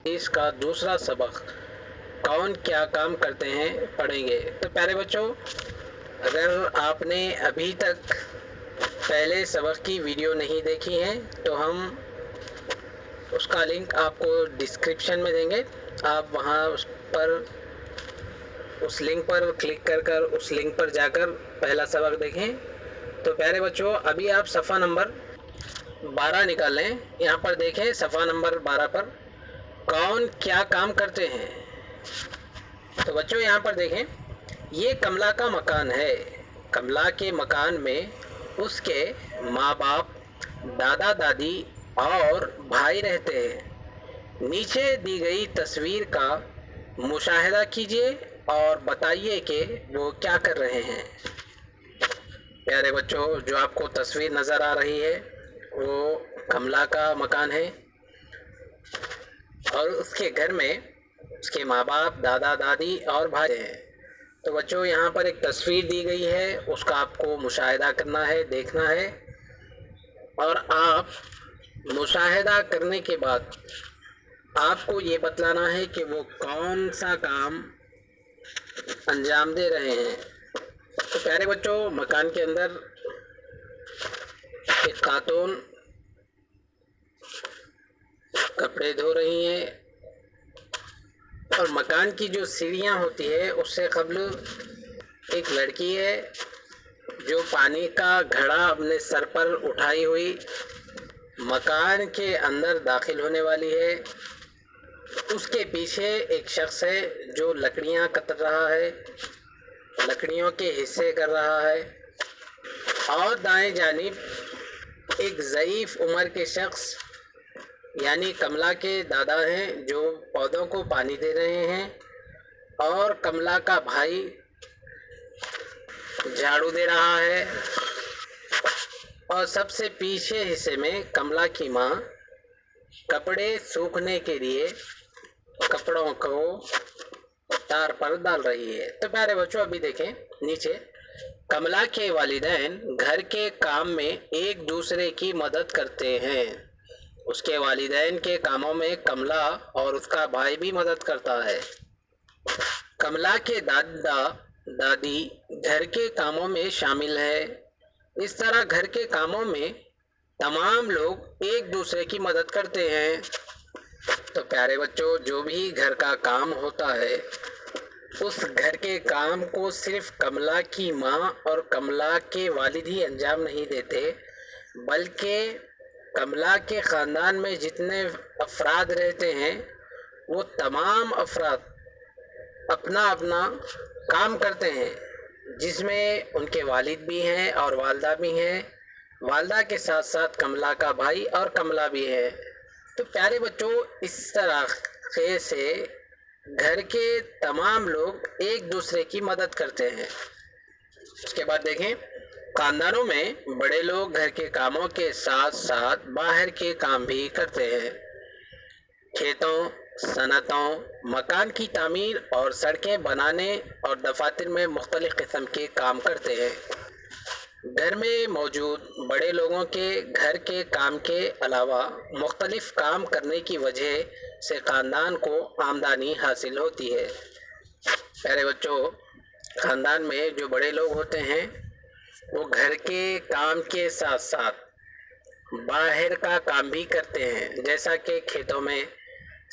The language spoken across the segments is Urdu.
اس کا دوسرا سبق کون کیا کام کرتے ہیں پڑھیں گے۔ تو پیارے بچوں، اگر آپ نے ابھی تک پہلے سبق کی ویڈیو نہیں دیکھی ہے تو ہم اس کا لنک آپ کو ڈسکرپشن میں دیں گے، آپ وہاں اس لنک پر کلک کر اس لنک پر جا کر پہلا سبق دیکھیں۔ تو پیارے بچوں، ابھی آپ صفحہ نمبر 12 نکال لیں، یہاں پر دیکھیں صفحہ نمبر 12 پر کون کیا کام کرتے ہیں۔ تو بچوں یہاں پر دیکھیں، یہ کملا کا مکان ہے۔ کملا کے مکان میں اس کے ماں باپ، دادا دادی اور بھائی رہتے ہیں۔ نیچے دی گئی تصویر کا مشاہدہ کیجیے اور بتائیے کہ وہ کیا کر رہے ہیں۔ پیارے بچوں، جو آپ کو تصویر نظر آ رہی ہے وہ کملا کا مکان ہے اور اس کے گھر میں اس کے ماں باپ، دادا دادی اور بھائی ہیں۔ تو بچوں یہاں پر ایک تصویر دی گئی ہے، اس کا آپ کو مشاہدہ کرنا ہے، دیکھنا ہے، اور آپ مشاہدہ کرنے کے بعد آپ کو یہ بتلانا ہے کہ وہ کون سا کام انجام دے رہے ہیں۔ تو پیارے بچوں، مکان کے اندر ایک خاتون کپڑے دھو رہی ہیں اور مکان کی جو سیڑھیاں ہوتی ہے اس سے قبل ایک لڑکی ہے جو پانی کا گھڑا اپنے سر پر اٹھائی ہوئی مکان کے اندر داخل ہونے والی ہے۔ اس کے پیچھے ایک شخص ہے جو لکڑیاں کتر رہا ہے، لکڑیوں کے حصے کر رہا ہے، اور دائیں جانب ایک ضعیف عمر کے شخص یعنی کملا کے دادا ہیں جو پودوں کو پانی دے رہے ہیں، اور کملا کا بھائی جھاڑو دے رہا ہے، اور سب سے پیچھے حصے میں کملا کی ماں کپڑے سوکھنے کے لیے کپڑوں کو تار پر ڈال رہی ہے۔ تو پیارے بچوں ابھی دیکھیں نیچے، کملا کے والدین گھر کے کام میں ایک دوسرے کی مدد کرتے ہیں۔ اس کے والدین کے کاموں میں کملا اور اس کا بھائی بھی مدد کرتا ہے۔ کملا کے دادا دادی گھر کے کاموں میں شامل ہے۔ اس طرح گھر کے کاموں میں تمام لوگ ایک دوسرے کی مدد کرتے ہیں۔ تو پیارے بچوں، جو بھی گھر کا کام ہوتا ہے اس گھر کے کام کو صرف کملا کی ماں اور کملا کے والد ہی انجام نہیں دیتے، بلکہ کملا کے خاندان میں جتنے افراد رہتے ہیں وہ تمام افراد اپنا اپنا کام کرتے ہیں، جس میں ان کے والد بھی ہیں اور والدہ بھی ہیں، والدہ کے ساتھ ساتھ کملا کا بھائی اور کملا بھی ہے۔ تو پیارے بچوں، اس طرح سے گھر کے تمام لوگ ایک دوسرے کی مدد کرتے ہیں۔ اس کے بعد دیکھیں، خاندانوں میں بڑے لوگ گھر کے کاموں کے ساتھ ساتھ باہر کے کام بھی کرتے ہیں۔ کھیتوں، صنعتوں، مکان کی تعمیر اور سڑکیں بنانے اور دفاتر میں مختلف قسم کے کام کرتے ہیں۔ گھر میں موجود بڑے لوگوں کے گھر کے کام کے علاوہ مختلف کام کرنے کی وجہ سے خاندان کو آمدنی حاصل ہوتی ہے۔ پیارے بچوں، خاندان میں جو بڑے لوگ ہوتے ہیں وہ گھر کے کام کے ساتھ ساتھ باہر کا کام بھی کرتے ہیں، جیسا کہ کھیتوں میں،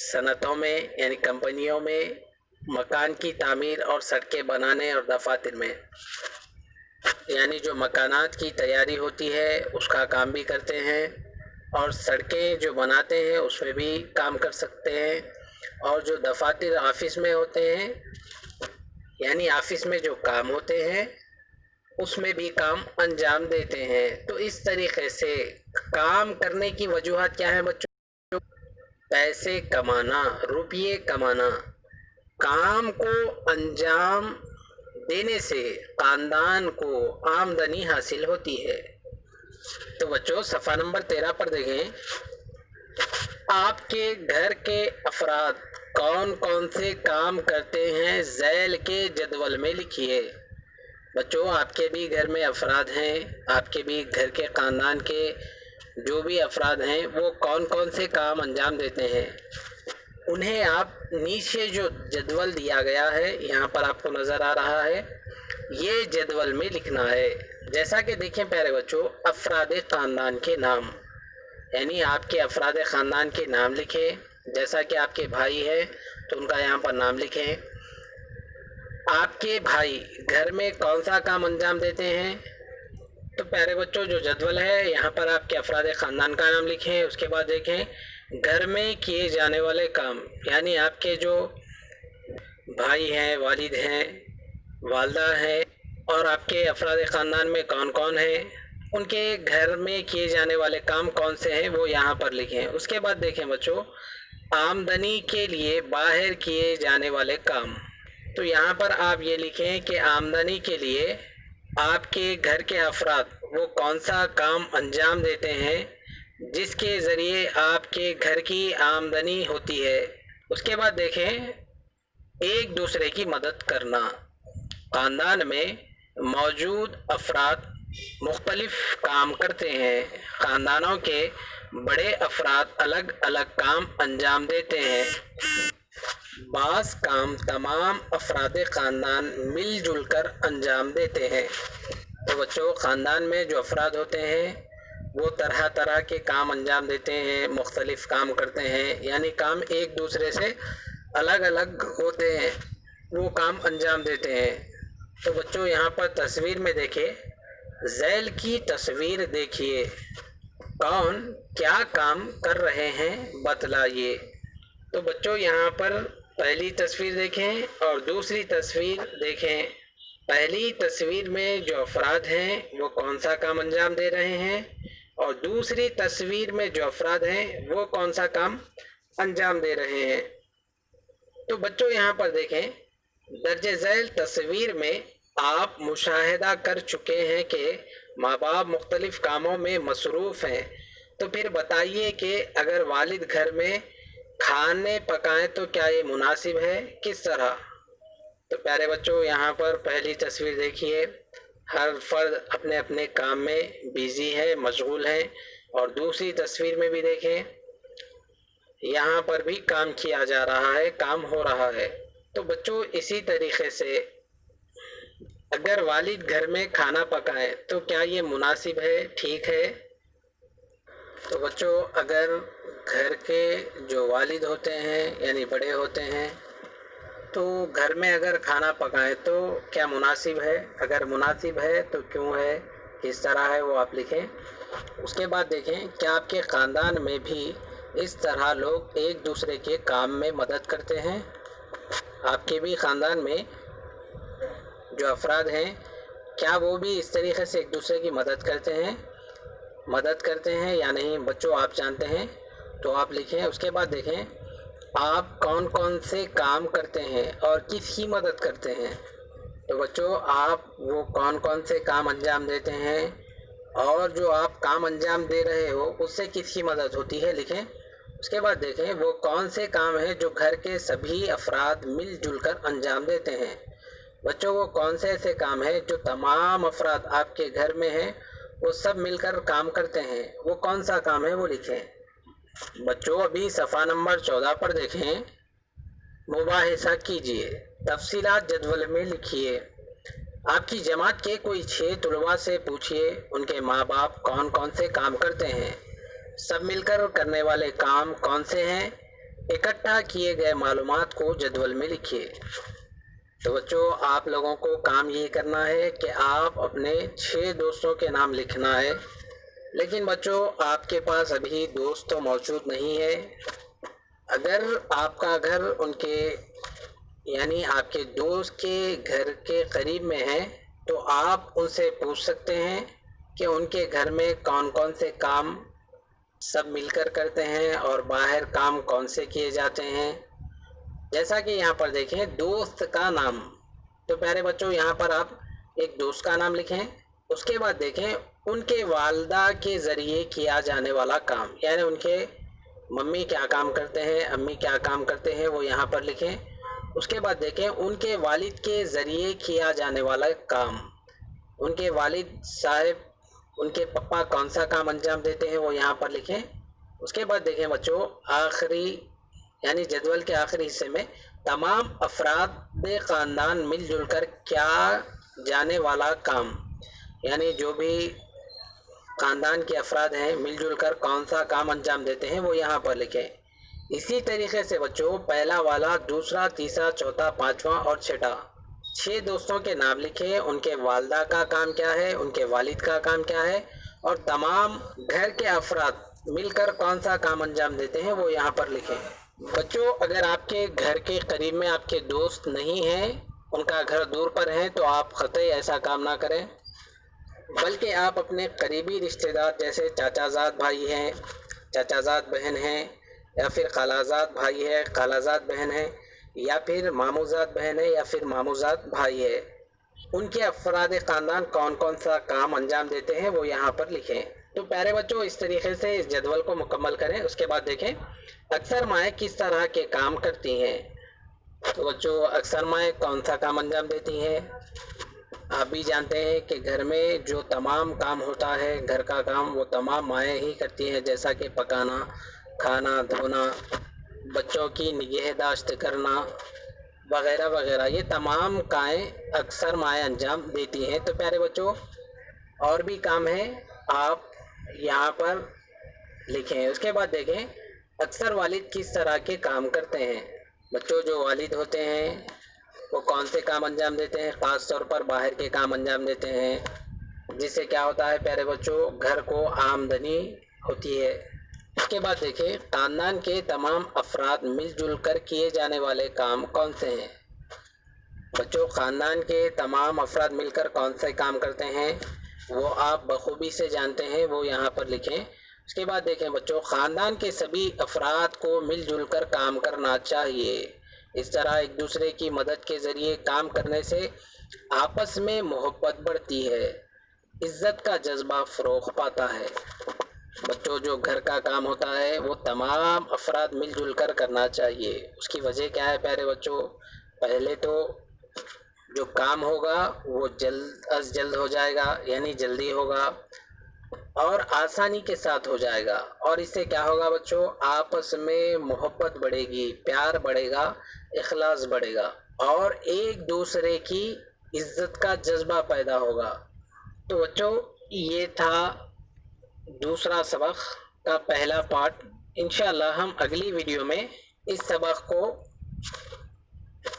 صنعتوں میں یعنی کمپنیوں میں، مکان کی تعمیر اور سڑکیں بنانے اور دفاتر میں، یعنی جو مکانات کی تیاری ہوتی ہے اس کا کام بھی کرتے ہیں، اور سڑکیں جو بناتے ہیں اس میں بھی کام کر سکتے ہیں، اور جو دفاتر آفس میں ہوتے ہیں یعنی آفس میں جو کام ہوتے ہیں اس میں بھی کام انجام دیتے ہیں۔ تو اس طریقے سے کام کرنے کی وجوہات کیا ہیں بچوں؟ پیسے کمانا، روپیے کمانا، کام کو انجام دینے سے خاندان کو آمدنی حاصل ہوتی ہے۔ تو بچوں صفحہ نمبر 13 پر دیکھیں، آپ کے گھر کے افراد کون کون سے کام کرتے ہیں ذیل کے جدول میں لکھیے۔ بچوں آپ کے بھی گھر میں افراد ہیں، آپ کے بھی گھر کے خاندان کے جو بھی افراد ہیں وہ کون کون سے کام انجام دیتے ہیں، انہیں آپ نیچے جو جدول دیا گیا ہے یہاں پر آپ کو نظر آ رہا ہے، یہ جدول میں لکھنا ہے۔ جیسا کہ دیکھیں پیارے بچوں، افراد خاندان کے نام، یعنی آپ کے افراد خاندان کے نام لکھیں۔ جیسا کہ آپ کے بھائی ہے تو ان کا یہاں پر نام لکھیں۔ آپ کے بھائی گھر میں کون سا کام انجام دیتے ہیں؟ تو پیارے بچوں جو جدول ہے یہاں پر آپ کے افراد خاندان کا نام لکھیں۔ اس کے بعد دیکھیں گھر میں کیے جانے والے کام، یعنی آپ کے جو بھائی ہیں، والد ہیں، والدہ ہیں، اور آپ کے افراد خاندان میں کون کون ہیں، ان کے گھر میں کیے جانے والے کام کون سے ہیں وہ یہاں پر لکھیں۔ اس کے بعد دیکھیں بچوں، آمدنی کے لیے باہر کیے جانے والے کام، تو یہاں پر آپ یہ لکھیں کہ آمدنی کے لیے آپ کے گھر کے افراد وہ کون سا کام انجام دیتے ہیں جس کے ذریعے آپ کے گھر کی آمدنی ہوتی ہے۔ اس کے بعد دیکھیں ایک دوسرے کی مدد کرنا، خاندان میں موجود افراد مختلف کام کرتے ہیں، خاندانوں کے بڑے افراد الگ الگ کام انجام دیتے ہیں، بعض کام تمام افراد خاندان مل جل کر انجام دیتے ہیں۔ تو بچوں خاندان میں جو افراد ہوتے ہیں وہ طرح طرح کے کام انجام دیتے ہیں، مختلف کام کرتے ہیں، یعنی کام ایک دوسرے سے الگ الگ ہوتے ہیں، وہ کام انجام دیتے ہیں۔ تو بچوں یہاں پر تصویر میں دیکھیں، ذیل کی تصویر دیکھیے، کون کیا کام کر رہے ہیں بتلائیے۔ تو بچوں یہاں پر پہلی تصویر دیکھیں اور دوسری تصویر دیکھیں۔ پہلی تصویر میں جو افراد ہیں وہ کون سا کام انجام دے رہے ہیں، اور دوسری تصویر میں جو افراد ہیں وہ کون سا کام انجام دے رہے ہیں۔ تو بچوں یہاں پر دیکھیں، درج ذیل تصویر میں آپ مشاہدہ کر چکے ہیں کہ ماں باپ مختلف کاموں میں مصروف ہیں، تو پھر بتائیے کہ اگر والد گھر میں کھانے پکائیں تو کیا یہ مناسب ہے؟ کس طرح؟ تو پیارے بچوں یہاں پر پہلی تصویر دیکھیے، ہر فرد اپنے اپنے کام میں بیزی ہے، مشغول ہے، اور دوسری تصویر میں بھی دیکھیں یہاں پر بھی کام کیا جا رہا ہے، کام ہو رہا ہے۔ تو بچوں اسی طریقے سے اگر والد گھر میں کھانا پکائے تو کیا یہ مناسب ہے، ٹھیک ہے؟ تو بچوں اگر گھر کے جو والد ہوتے ہیں یعنی بڑے ہوتے ہیں تو گھر میں اگر کھانا پکائیں تو کیا مناسب ہے؟ اگر مناسب ہے تو کیوں ہے، کس طرح ہے وہ آپ لکھیں۔ اس کے بعد دیکھیں کیا آپ کے خاندان میں بھی اس طرح لوگ ایک دوسرے کے کام میں مدد کرتے ہیں؟ آپ کے بھی خاندان میں جو افراد ہیں کیا وہ بھی اس طریقے سے ایک دوسرے کی مدد کرتے ہیں یا نہیں؟ بچوں آپ جانتے ہیں تو آپ لکھیں۔ اس کے بعد دیکھیں آپ کون کون سے کام کرتے ہیں اور کس کی مدد کرتے ہیں؟ تو بچوں آپ وہ کون کون سے کام انجام دیتے ہیں اور جو آپ کام انجام دے رہے ہو اس سے کس کی مدد ہوتی ہے، لکھیں۔ اس کے بعد دیکھیں وہ کون سے کام ہیں جو گھر کے سبھی افراد مل جل کر انجام دیتے ہیں۔ بچوں وہ کون سے ایسے کام ہیں جو تمام افراد آپ کے گھر میں ہیں وہ سب مل کر کام کرتے ہیں، وہ کون سا کام ہے وہ لکھیں۔ بچوں ابھی صفحہ نمبر 14 پر دیکھیں، مباحثہ کیجئے، تفصیلات جدول میں لکھیے۔ آپ کی جماعت کے کوئی 6 طلباء سے پوچھئے ان کے ماں باپ کون کون سے کام کرتے ہیں، سب مل کر کرنے والے کام کون سے ہیں، اکٹھا کیے گئے معلومات کو جدول میں لکھیے۔ تو بچوں آپ لوگوں کو کام یہ کرنا ہے کہ آپ اپنے 6 دوستوں کے نام لکھنا ہے، لیکن بچوں آپ کے پاس ابھی دوست تو موجود نہیں ہے۔ اگر آپ کا گھر ان کے یعنی آپ کے دوست کے گھر کے قریب میں ہے تو آپ ان سے پوچھ سکتے ہیں کہ ان کے گھر میں کون کون سے کام سب مل کر کرتے ہیں اور باہر کام کون سے کیے جاتے ہیں۔ جیسا کہ یہاں پر دیکھیں دوست کا نام، تو پیارے بچوں یہاں پر آپ ایک دوست کا نام لکھیں۔ اس کے بعد دیکھیں ان کے والدہ کے ذریعے کیا جانے والا کام، یعنی ان کے ممی کیا کام کرتے ہیں، امی کیا کام کرتے ہیں وہ یہاں پر لکھیں۔ اس کے بعد دیکھیں ان کے والد کے ذریعے کیا جانے والا کام، ان کے والد صاحب ان کے پپا کون سا کام انجام دیتے ہیں وہ یہاں پر لکھیں۔ اس کے بعد دیکھیں بچوں آخری یعنی جدول کے آخری حصے میں تمام افراد خاندان مل جل کر کیا جانے والا کام، یعنی جو بھی خاندان کے افراد ہیں مل جل کر کون سا کام انجام دیتے ہیں وہ یہاں پر لکھیں۔ اسی طریقے سے بچوں پہلا والا، دوسرا، تیسرا، چوتھا، پانچواں اور چھٹا 6 دوستوں کے نام لکھیں، ان کے والدہ کا کام کیا ہے، ان کے والد کا کام کیا ہے، اور تمام گھر کے افراد مل کر کون سا کام انجام دیتے ہیں وہ یہاں پر لکھیں۔ بچوں اگر آپ کے گھر کے قریب میں آپ کے دوست نہیں ہیں، ان کا گھر دور پر ہے، تو آپ قطعی ایسا کام نہ کریں، بلکہ آپ اپنے قریبی رشتہ دار جیسے چاچا زاد بھائی ہیں، چاچا زاد بہن ہیں، یا پھر خالہ زاد بھائی ہے، خالہ زاد بہن ہے، یا پھر ماموں زاد بہن ہے، یا پھر ماموں زاد بھائی ہے، ان کے افراد خاندان کون کون سا کام انجام دیتے ہیں وہ یہاں پر لکھیں۔ تو پیارے بچوں اس طریقے سے اس جدول کو مکمل کریں۔ اس کے بعد دیکھیں اکثر مائیں کس طرح کے کام کرتی ہیں۔ تو بچوں اکثر مائیں کون سا کام انجام دیتی ہیں؟ آپ بھی جانتے ہیں کہ گھر میں جو تمام کام ہوتا ہے، گھر کا کام، وہ تمام مائیں ہی کرتی ہیں، جیسا کہ پکانا، کھانا، دھونا، بچوں کی نگہداشت کرنا وغیرہ وغیرہ، یہ تمام کامیں اکثر مائیں انجام دیتی ہیں۔ تو پیارے بچوں اور بھی کام ہیں، آپ یہاں پر لکھیں۔ اس کے بعد دیکھیں اکثر والد کس طرح کے کام کرتے ہیں۔ بچوں جو والد ہوتے ہیں وہ کون سے کام انجام دیتے ہیں؟ خاص طور پر باہر کے کام انجام دیتے ہیں، جس سے کیا ہوتا ہے پیارے بچوں، گھر کو آمدنی ہوتی ہے۔ اس کے بعد دیکھیں خاندان کے تمام افراد مل جل کر کیے جانے والے کام کون سے ہیں۔ بچوں خاندان کے تمام افراد مل کر کون سے کام کرتے ہیں وہ آپ بخوبی سے جانتے ہیں، وہ یہاں پر لکھیں۔ اس کے بعد دیکھیں بچوں خاندان کے سبھی افراد کو مل جل کر کام کرنا چاہیے، اس طرح ایک دوسرے کی مدد کے ذریعے کام کرنے سے آپس میں محبت بڑھتی ہے، عزت کا جذبہ فروغ پاتا ہے۔ بچوں جو گھر کا کام ہوتا ہے وہ تمام افراد مل جل کر کرنا چاہیے۔ اس کی وجہ کیا ہے پیارے بچوں؟ پہلے تو جو کام ہوگا وہ جلد از جلد ہو جائے گا، یعنی جلدی ہوگا اور آسانی کے ساتھ ہو جائے گا، اور اس سے کیا ہوگا بچوں؟ آپس میں محبت بڑھے گی، پیار بڑھے گا، اخلاص بڑھے گا، اور ایک دوسرے کی عزت کا جذبہ پیدا ہوگا۔ تو بچوں یہ تھا دوسرا سبق کا پہلا پارٹ۔ انشاءاللہ ہم اگلی ویڈیو میں اس سبق کو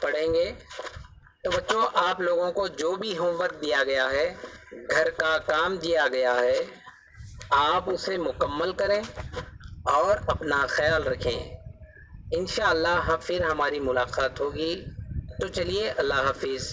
پڑھیں گے۔ تو بچوں آپ لوگوں کو جو بھی ہوم ورک دیا گیا ہے، گھر کا کام دیا گیا ہے، آپ اسے مکمل کریں اور اپنا خیال رکھیں۔ انشاءاللہ پھر ہماری ملاقات ہوگی۔ تو چلیے اللہ حافظ۔